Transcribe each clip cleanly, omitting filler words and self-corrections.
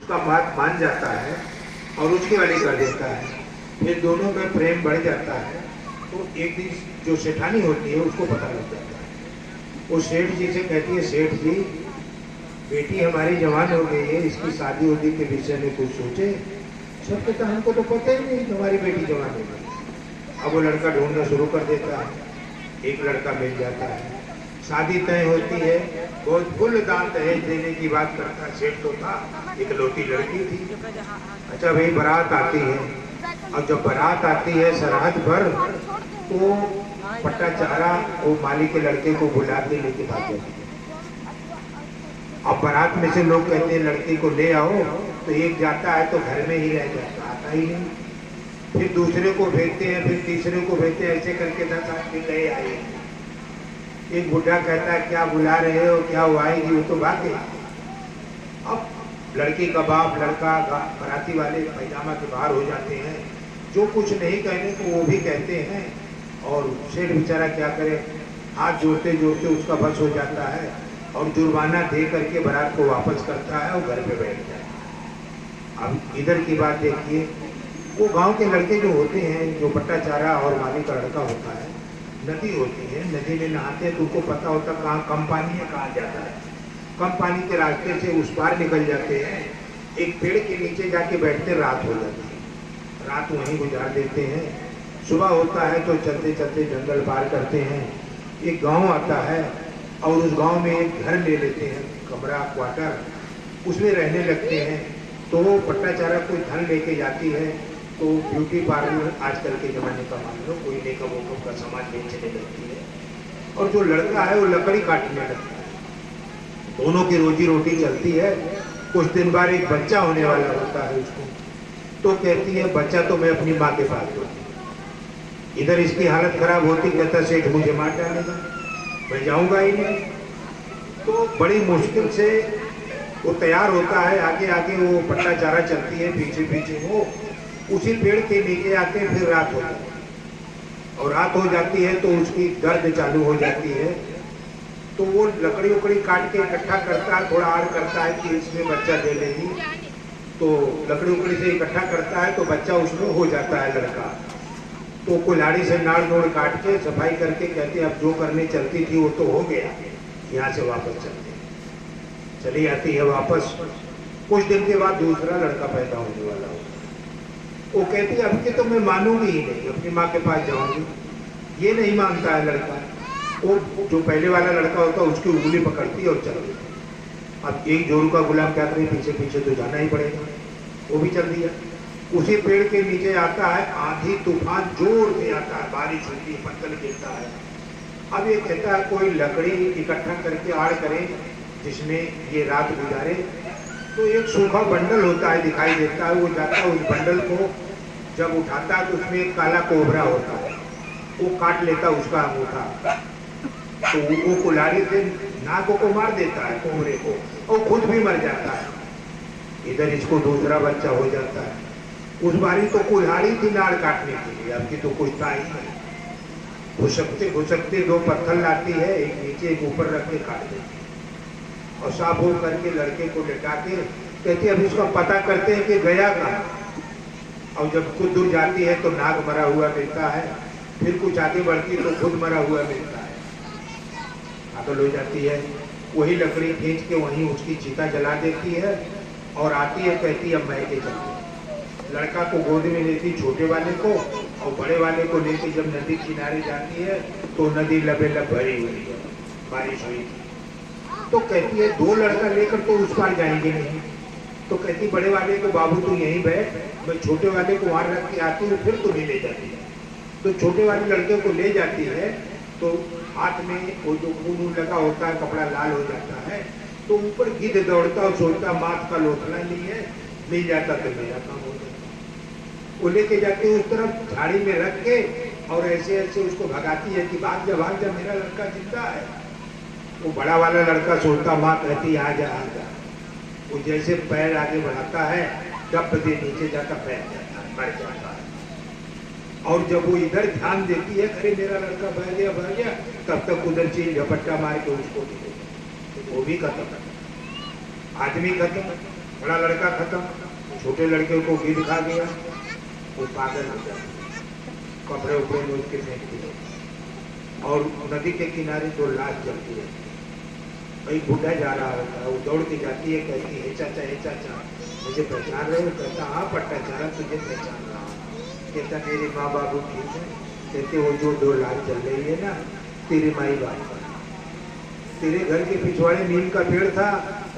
उसका बात मान जाता है और उसकी वाली कर देता है, फिर दोनों में प्रेम बढ़ जाता है। तो एक दिन जो सेठानी होती है उसको पता लग जाता है। वो सेठ जी से कहती है, सेठ जी बेटी हमारी जवान हो गई है, इसकी शादी उदी के विषय में कुछ सोचे। सब कहता हमको तो पता ही नहीं हमारी बेटी जवान हो गई। अब वो लड़का ढूंढना शुरू कर देता है, एक लड़का मिल जाता है, शादी तय होती है। बहुत फुल दान दहेज देने की बात करता है सेठ तो था, इकलौती लड़की थी। अच्छा भाई बारात आती है, और जब बारात आती है सरहद पर तो पट्टा चारा वो माली के लड़के को बुला के लेके भाग जाती है। अब बारात में से लोग कहते हैं लड़की को ले आओ, तो एक जाता है तो घर में ही रह जाता, आता ही नहीं। फिर दूसरे को भेजते हैं, फिर तीसरे को भेजते हैं, ऐसे करके 10 आदमी ले आए। एक बुढ़ा कहता है क्या बुला रहे हो, क्या वो आएगी, वो तो भागे। अब लड़की का बाप लड़का बाराती वाले पैजामा के बाहर हो जाते हैं, जो कुछ नहीं कहने को वो भी कहते हैं। और सेठ बेचारा क्या करे, हाथ जोड़ते जोड़ते उसका बस हो जाता है और जुर्माना दे करके बारात को वापस करता है और घर पे बैठ जाता है। अब इधर की बात देखिए, वो गांव के लड़के जो होते हैं, जो पट्टा चारा और माली का लड़का होता है, नदी होती है, नदी में नहाते हैं तो उनको पता होता कहाँ कम पानी है कहाँ ज़्यादा है। कम पानी के रास्ते से उस पार निकल जाते हैं, एक पेड़ के नीचे जाके बैठते, रात हो जाती है, रात वहीं गुजार देते हैं। सुबह होता है तो चलते चलते जंगल पार करते हैं, एक गांव आता है और उस गांव में एक घर ले लेते हैं, कमरा क्वार्टर, उसमें रहने लगते हैं। तो वो पट्टा चारा कोई धन लेके जाती है, तो ब्यूटी पार्लर आजकल के ज़माने का मान लो, कोई मेकअप वेकअप का सामान बेचने लगती है, और जो लड़का है वो लकड़ी काटने लगता है। दोनों की रोजी रोटी चलती है। कुछ दिन बाद एक बच्चा होने वाला होता है उसको, तो कहती है बच्चा तो मैं अपनी माँ के पास दूँगी। इधर इसकी हालत खराब होती, कहता सेठ मुझे मार डालेगा, मैं जाऊँगा ही नहीं। तो बड़ी मुश्किल से वो तैयार होता है, आगे आगे वो पट्टा चारा चलती है, पीछे पीछे वो उसी पेड़ के नीचे आके फिर रात हो जाती है। और रात हो जाती है तो उसकी दर्द चालू हो जाती है, तो वो लकड़ी उकड़ी काट के इकट्ठा करता है, थोड़ा आड़ करता है कि इसमें बच्चा दे लेगी। तो लकड़ी उकड़ी से इकट्ठा करता है तो बच्चा उसमें हो जाता है लड़का। तो कुल्हाड़ी से नाड़ नोड़ काट के सफाई करके कहते अब जो करने चलती थी वो तो हो गया, यहाँ से वापस चलते। चली आती है वापस। कुछ दिन के बाद दूसरा लड़का पैदा होने वाला होता है। वो कहती है अब के तो मैं मानूंगी ही नहीं, अपनी माँ के पास जाऊंगी। ये नहीं मानता है लड़का। वो जो पहले वाला लड़का होता है उसकी उंगली पकड़ती है और चल देती। अब एक जोरू का गुलाम क्या करे, पीछे पीछे तो जाना ही पड़ेगा। वो भी चल दिया। उसी पेड़ के नीचे आता है, आंधी तूफान जोर से आता है, बारिश होती है, पत्थर गिरता है। अब ये कहता है कोई लकड़ी इकट्ठा करके आड़ करे जिसमें ये रात गुजारे। तो एक सूखा बंडल होता है, दिखाई देता है, वो जाता है, उस बंडल को जब उठाता है तो उसमें एक काला कोबरा होता है, वो काट लेता है उसका अंगूठा। तो वो कुल्हाड़ी से नाक को मार देता है कोबरे को, और खुद भी मर जाता है। इधर इसको दूसरा बच्चा हो जाता है। उस बारी तो कुल्हाड़ी थी नाड़ काटने के लिए, अब की तो कुछ था ही नहीं। घुसकते घुसकते 2 पत्थर लाती है, एक नीचे एक ऊपर रख के काट देती है, और साफ हो करके लड़के को लेटा के कहती अब इसका पता करते हैं कि गया कहाँ। और जब खुद दूर जाती है तो नाग मरा हुआ मिलता है, फिर कुछ आगे बढ़ती तो खुद मरा हुआ मिलता है। पागल हो जाती है, वही लकड़ी खींच के वहीं उसकी चिता जला देती है और आती है, कहती अब मैं के चलती। लड़का को गोद में लेती, छोटे वाले को, और बड़े वाले को लेके जब नदी किनारे जाती है तो नदी लबेलब भरी हुई है, बारिश हुई थी। तो कहती है 2 लड़का लेकर तो उस पार जाएंगे नहीं। तो कहती बड़े वाले को बाबू तू यहीं बैठ, मैं छोटे वाले को वहां रख के आती हूँ, फिर तुम्हें ले जाती है। तो छोटे वाले लड़के को ले जाती है, तो हाथ में वो जो खून लगा होता है, कपड़ा लाल हो जाता है, तो ऊपर गिद्ध दौड़ता और सोचता माथ का लोथना नहीं है, मिल जाता तो मेरा काम हो जाता। वो लेके जाती है उस तरफ झाड़ी में रख के, और ऐसे ऐसे उसको भगाती है कि भाग जा मेरा लड़का जिंदा है। वो बड़ा वाला लड़का सोचता, माँ कहती आ जा आ जा। वो जैसे पैर आगे बढ़ाता है, डब दे नीचे जाकर बैठ जाता है, मर जाता है। और जब वो इधर ध्यान देती है, अरे मेरा लड़का बह गया, तब तक उधर चील झपट्टा मार के उसको दे, वो भी खत्म, आदमी खत्म। बड़ा लड़का खत्म, छोटे लड़के को गिद्ध खा गया, वो पागल हो गया, कपड़े उपड़े में उसके फेंक दिए और नदी के किनारे दो लाश जलती है। भाई बूढ़ा जा रहा होता है, वो दौड़ के जाती है, कहती है हे चाचा मुझे पहचान रहे हो? कहता हाँ पट्टाचारा तुझे पहचान रहा हूँ। कहता मेरे माँ बाबू ठीक है? कहते वो जो दो लाश जल रही है ना तेरी माई बाप का, तेरे घर के पिछवाड़े नीम का पेड़ था,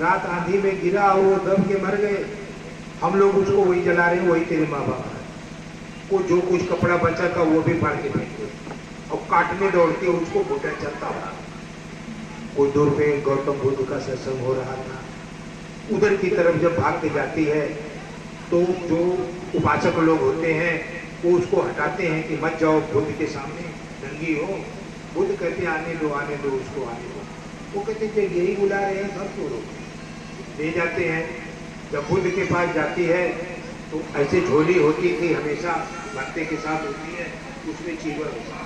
रात आंधी में गिरा और वो दब के मर गए, हम लोग उसको वही जला रहे हैं, वही तेरे माँ बाप है। वो जो कुछ कपड़ा बचा था वो भी फाड़ के फेंक दे और काटने दौड़ते उसको बूढ़ा चलता हुआ। वो दूर पे गौतम बुद्ध का सत्संग हो रहा था, उधर की तरफ जब भाग के जाती है तो जो उपासक लोग होते हैं वो उसको हटाते हैं कि मत जाओ बुद्ध के सामने, नंगी हो। बुद्ध कहते आने दो उसको आने दो। वो कहते जब यही बुला रहे हैं सब छोड़ो, ले जाते हैं। जब बुद्ध के पास जाती है तो ऐसे झोली होती थी, हमेशा भत्ते के साथ होती है, उसमें चीवर होता।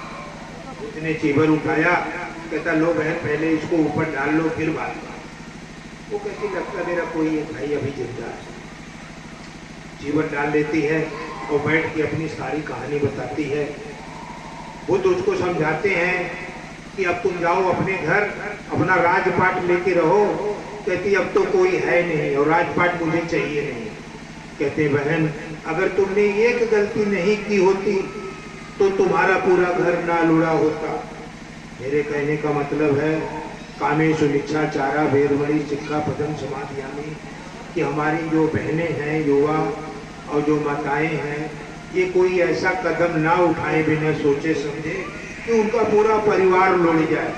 बुद्ध ने चीवर उठाया, कहता लो बहन पहले इसको ऊपर डाल लो फिर बात। वो कहती लगता मेरा कोई एक भाई अभी जिंदा है। चीवर डाल लेती है और बैठ के अपनी सारी कहानी बताती है। बुद्ध उसको समझाते हैं कि अब तुम जाओ अपने घर, अपना राजपाट लेके रहो। कहती अब तो कोई है नहीं और राजपाट मुझे चाहिए नहीं। कहते बहन अगर तुमने एक गलती नहीं की होती तो तुम्हारा पूरा घर ना लुड़ा होता। मेरे कहने का मतलब है कामेषु मिच्छाचारा वेदमणि सिक्खापदं समादयामि, कि हमारी जो बहनें हैं युवा और जो माताएं हैं ये कोई ऐसा कदम ना उठाएं बिना सोचे समझे कि उनका पूरा परिवार लुढ़ जाए।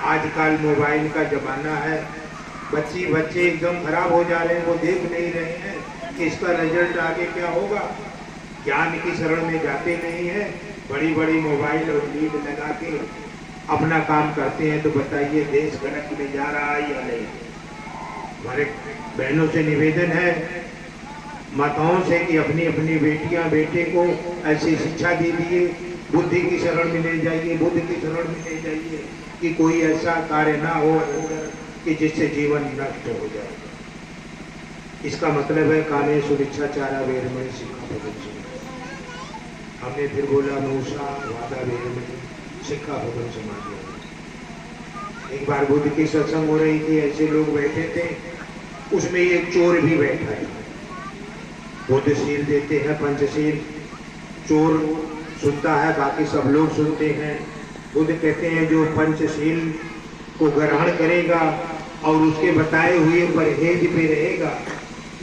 आजकल मोबाइल का जमाना है, बच्चे एकदम खराब हो जा रहे हैं, वो देख नहीं रहे हैं कि इसका रिजल्ट आगे क्या होगा। ज्ञान की शरण में जाते नहीं है, बड़ी बड़ी मोबाइल और लीड लगा के अपना काम करते हैं। तो बताइए देश गलत में जा रहा है या नहीं? हमारे बहनों से निवेदन है, माताओं से, कि अपनी अपनी बेटियां बेटे को ऐसी शिक्षा दीजिए, बुद्धि की शरण में ले जाइए, बुद्ध की शरण में ले जाइए कि कोई ऐसा कार्य ना हो कि जिससे जीवन नष्ट हो जाए। इसका मतलब है कामेषु मिच्छाचारा वेदमणि सिक्खापदं। हमने फिर बोला मूसा वादा वेदमणि सिक्खापदं समादयामि। एक बार बुद्ध की सत्संग हो रही थी, ऐसे लोग बैठे थे, उसमें एक चोर भी बैठा है। बुद्ध शील देते हैं पंचशील, चोर सुनता है, बाकी सब लोग सुनते हैं। बुद्ध कहते हैं जो पंचशील को ग्रहण करेगा और उसके बताए हुए परहेज पे रहेगा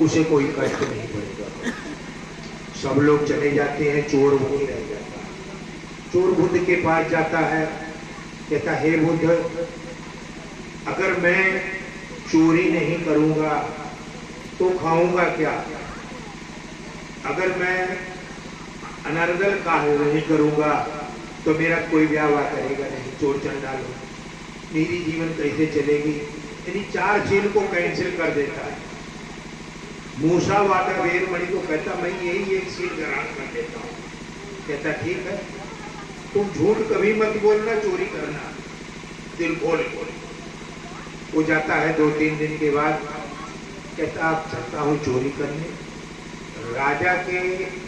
उसे कोई कष्ट नहीं पड़ेगा। सब लोग चले जाते हैं, चोर वहीं रह जाता है। चोर बुद्ध के पास जाता है, कहता हे बुद्ध अगर मैं चोरी नहीं करूंगा तो खाऊंगा क्या? अगर मैं अनर्गल कार्य नहीं करूंगा तो मेरा कोई ब्याह करेगा नहीं, चोर चंडाल हो, मेरी जीवन कैसे चलेगी? यानी 4 चीज को कैंसिल कर देता है। मूसा वादा वेदमणि को कहता मैं यही एक सील ग्रहण कर देता हूँ। कहता ठीक है, तुम झूठ कभी मत बोलना, चोरी करना, दिल खोल खोल। वो जाता है 2-3 दिन के बाद, कहता अब चलता हूँ चोरी करने। राजा के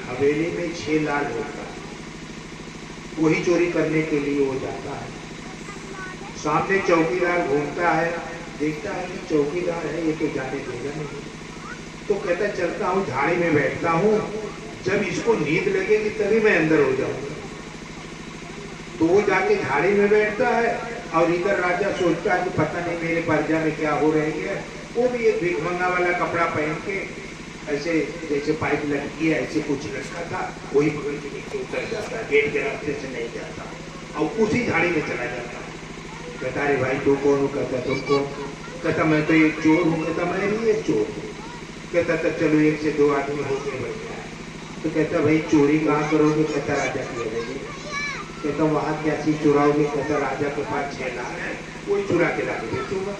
हवेली में 6 लाल होता है, वही चोरी करने के लिए वो जाता है। सामने चौकीदार घूमता है, देखता है कि चौकीदार है, ये तो जाने देगा नहीं। तो कहता चलता हूँ झाड़ी में बैठता हूँ, जब इसको नींद लगेगी तभी मैं अंदर हो जाऊंगा। तो वो जाके झाड़ी में बैठता है और इधर राजा सोचता है कि पता नहीं मेरे प्रजा में क्या हो रही है। वो भी एक भिखमंगा वाला कपड़ा पहन के ऐसे जैसे पाइप लटकी है ऐसे कुछ लटका था, वही बगल के नीचे उतर जाता है, गेट के रास्ते से नहीं जाता और उसी झाड़ी में चला जाता। कहता अरे भाई तू कौन हो? कहता तुम कौन? कहता मैं तो एक चोर हूँ। कहता मैं भी एक चोर हूँ। कहता तब चलो 1 से 2 आदमी होके बैठ जाए। तो कहता भाई चोरी कहाँ करोगे? कहता राजा की हवेली। कहता वहाँ क्या चीज चुराओगे? कहता राजा के पास 6 लाख है, वही चुरा के लाके बेचूंगा।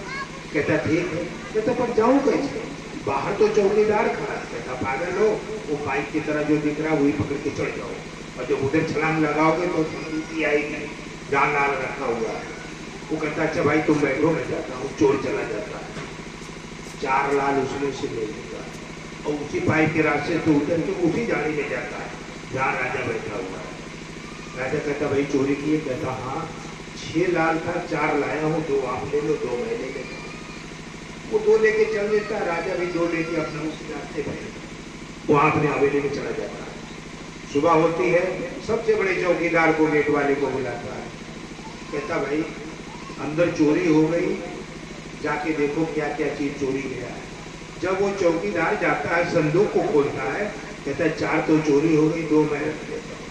कहता ठीक है। कहता पर जाऊँ कैसे? बाहर तो चौकीदार खड़ा। कहता पागल हो, वो बाइक की तरह जो दिख रहा है वही पकड़ के चढ़ जाओ और जब उधर छलांग लगाओगे तो नीति आएगी, जान लाल रखा हुआ है। वो कहता अच्छा भाई तुम बैठो, मैं जाता हूँ। चोर चला जाता है, 4 लाल उसमें से ले लेगा। और उसी पाइप के रास्ते से उतर के उसी झाड़ी में जाता है जहाँ राजा बैठा हुआ है। राजा कहता भाई चोरी की है? कहता हाँ 6 लाल था, 4 लाया हूँ, 2 आप ले लो, 2 मैं ले लेता। वो 2 लेके चल देता है, राजा भी 2 लेके अपने उसी रास्ते पे वो अपने हवेली में चला जाता है। सुबह होती है, सबसे बड़े चौकीदार को, गेट वाले को बुलाता है। कहता भाई अंदर चोरी हो गई, जाके देखो क्या क्या चीज चोरी गया है। जब वो चौकीदार जाता है, संदूक को खोलता है, कहता है 4 तो चोरी हो गई, 2 मैं रख लेता हूँ।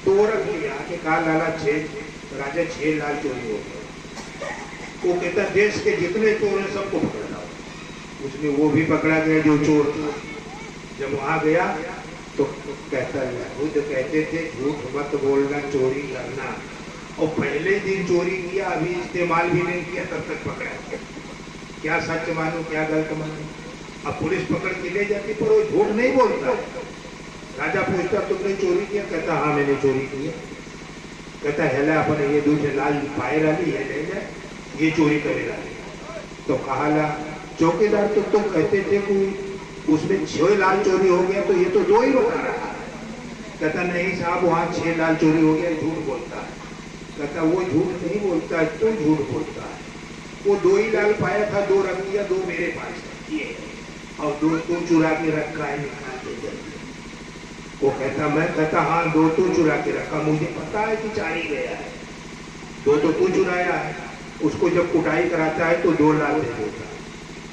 तो वो रख लिया कि कहा लाला 6, राजा 6 लाल चोरी हो गए। वो कहता देश के जितने चोर हैं सबको पकड़ लाओ। उसमें वो भी पकड़ा गया जो चोर था। जब वहां गया तो कहता है खुद कहते थे झूठ मत बोलना, चोरी करना, और पहले दिन चोरी किया, अभी इस्तेमाल भी नहीं किया, तब तक पकड़ा। क्या सच मानो क्या गलत मानो? अब पुलिस पकड़ के ले जाती, पर वो झूठ नहीं बोलता। राजा पूछता तुमने चोरी किया? कहता हाँ मैंने चोरी किया। कहता है अपन ये 2 लाल पाए डाली, ये ले जाए, ये चोरी करेगा। तो कहा ला चौकीदार तो तुम कहते थे कि उसमें 6 लाल चोरी हो गया, तो ये तो 2 ही बता रहा है। कहता नहीं साहब वहाँ 6 लाल चोरी हो गया, झूठ बोलता है। कहता वो झूठ नहीं बोलता है, तू झूठ बोलता है। वो 2 ही लाल पाया था, 2 रख दिया, 2 मेरे पास है ये, और 2 तू चुरा के रखा है, निकाल के जल्दी। वो कहता मैं, कहता हाँ 2 तू चुरा के रखा, मुझे पता है कि 4 ही गया है, 2 तो तू चुराया है। उसको जब कुटाई कराता है तो 2 लाल दे देता है,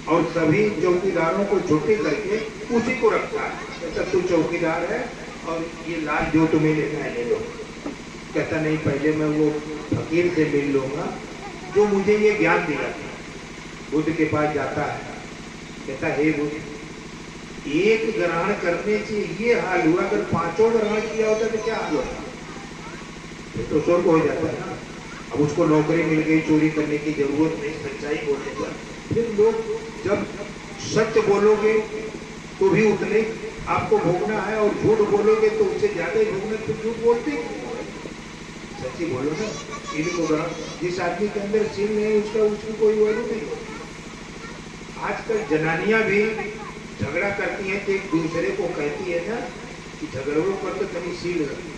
और सभी चौकीदारों को छुट्टी करके उसी को रखता है। कहता तू चौकीदार है और ये लाल जो तुम्हें लेना है ले लो। कहता नहीं पहले मैं वो फकीर से मिल लूंगा जो मुझे ये ज्ञान दिया था। बुद्ध के पास जाता है, कहता हे बुद्ध, एक ग्रहण करने से ये हाल हुआ, अगर 5 ग्रहण किया होता तो क्या हाल होता? तो स्वर्ग हो जाता है ना। अब उसको नौकरी मिल गई, चोरी करने की जरूरत नहीं, सच्चाई बोलने पर। फिर लोग जब सच बोलोगे तो भी उतने आपको भोगना है, और झूठ बोलोगे तो उससे ज्यादा ही भोगना। तो झूठ बोलते सच्ची बोलो ना। इनको जिस आदमी के अंदर सील नहीं उसका उसकी कोई वैल्यू नहीं। आजकल जनानियां भी झगड़ा करती हैं तो एक दूसरे को कहती है ना कि झगड़ों पर तो कहीं सील रखी।